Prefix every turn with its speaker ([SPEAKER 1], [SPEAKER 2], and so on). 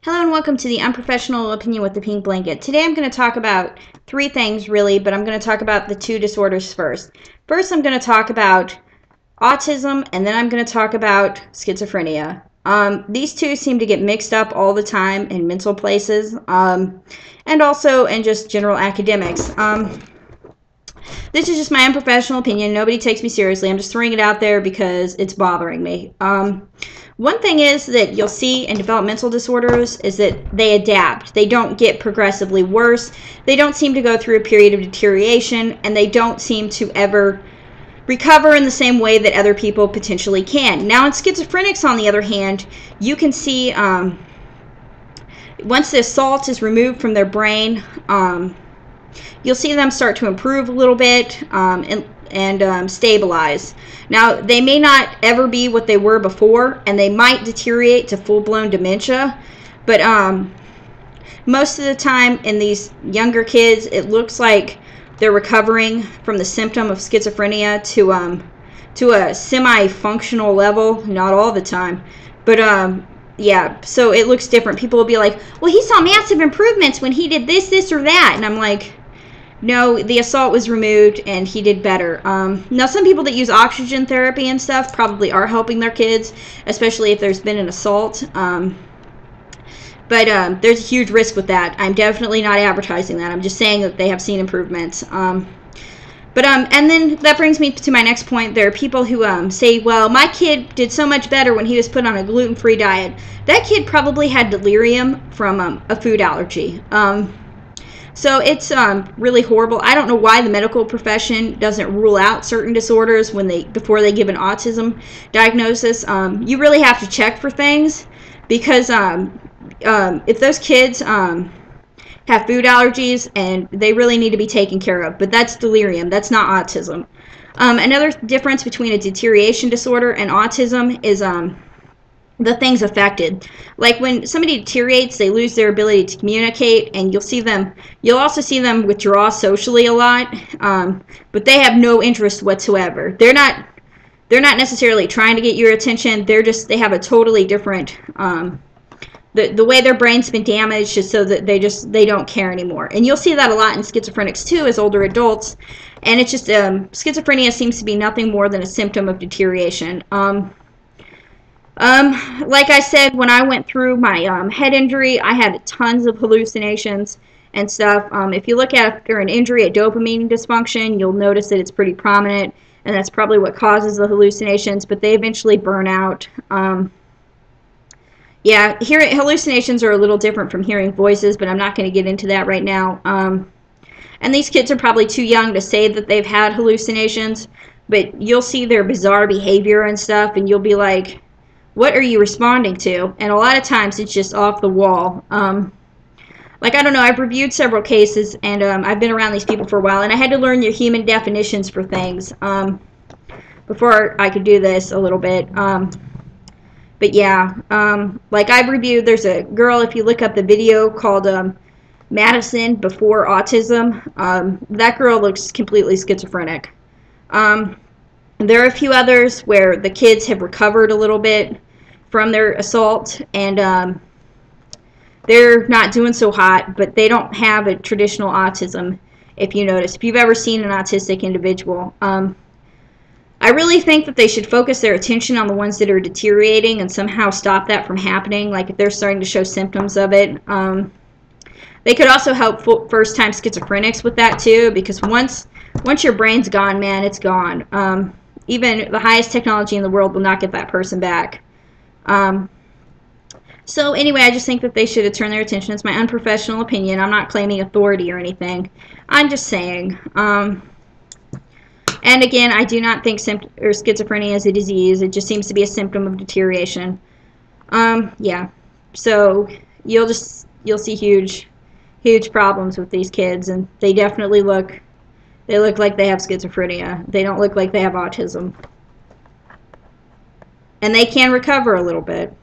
[SPEAKER 1] Hello and welcome to the Unprofessional Opinion with the Pink Blanket. Today I'm going to talk about three things really, but I'm going to talk about the two disorders first. First I'm going to talk about autism, and then I'm going to talk about schizophrenia. These two seem to get mixed up all the time in mental places, and also in just general academics. This is just my unprofessional opinion. Nobody takes me seriously. I'm just throwing it out there because it's bothering me. One thing is that you'll see in developmental disorders is that they adapt. They don't get progressively worse. They don't seem to go through a period of deterioration, and they don't seem to ever recover in the same way that other people potentially can. Now, in schizophrenics, on the other hand, you can see once the assault is removed from their brain, you'll see them start to improve a little bit and stabilize. Now, they may not ever be what they were before, and they might deteriorate to full-blown dementia, but most of the time in these younger kids, it looks like they're recovering from the symptom of schizophrenia to a semi-functional level. Not all the time, but yeah, so it looks different. People will be like, well, he saw massive improvements when he did this, or that, and I'm like, no, the assault was removed and he did better. Now, some people that use oxygen therapy and stuff probably are helping their kids, especially if there's been an assault. But there's a huge risk with that. I'm definitely not advertising that. I'm just saying that they have seen improvements. And then that brings me to my next point. There are people who say, well, my kid did so much better when he was put on a gluten-free diet. That kid probably had delirium from a food allergy. So it's really horrible. I don't know why the medical profession doesn't rule out certain disorders before they give an autism diagnosis. You really have to check for things, because if those kids have food allergies, and they really need to be taken care of. But that's delirium. That's not autism. Another difference between a deterioration disorder and autism is the things affected. Like when somebody deteriorates, they lose their ability to communicate, and you'll also see them withdraw socially a lot, but they have no interest whatsoever. They're not necessarily trying to get your attention. They have a totally different the way their brain's been damaged is so that they don't care anymore. And you'll see that a lot in schizophrenics too, as older adults. And it's just schizophrenia seems to be nothing more than a symptom of deterioration. Like I said, when I went through my head injury, I had tons of hallucinations and stuff. If you look at after an injury, a dopamine dysfunction, you'll notice that it's pretty prominent, and that's probably what causes the hallucinations, but they eventually burn out. Yeah, hallucinations are a little different from hearing voices, but I'm not going to get into that right now. And these kids are probably too young to say that they've had hallucinations, but you'll see their bizarre behavior and stuff, and you'll be like, what are you responding to? And a lot of times it's just off the wall. Like, I don't know, I've reviewed several cases, and I've been around these people for a while, and I had to learn your human definitions for things before I could do this a little bit. But yeah, like I've reviewed, there's a girl, if you look up the video called Madison Before Autism, that girl looks completely schizophrenic. There are a few others where the kids have recovered a little bit from their assault, and they're not doing so hot, but they don't have a traditional autism, if you notice. If you've ever seen an autistic individual, I really think that they should focus their attention on the ones that are deteriorating and somehow stop that from happening, like if they're starting to show symptoms of it. They could also help first-time schizophrenics with that too, because once your brain's gone, man, it's gone. Even the highest technology in the world will not get that person back. So anyway, I just think that they should turn their attention. It's my unprofessional opinion. I'm not claiming authority or anything. I'm just saying. And again, I do not think schizophrenia is a disease. It just seems to be a symptom of deterioration. Yeah. So you'll see huge problems with these kids, and they definitely look like they have schizophrenia. They don't look like they have autism. And they can recover a little bit.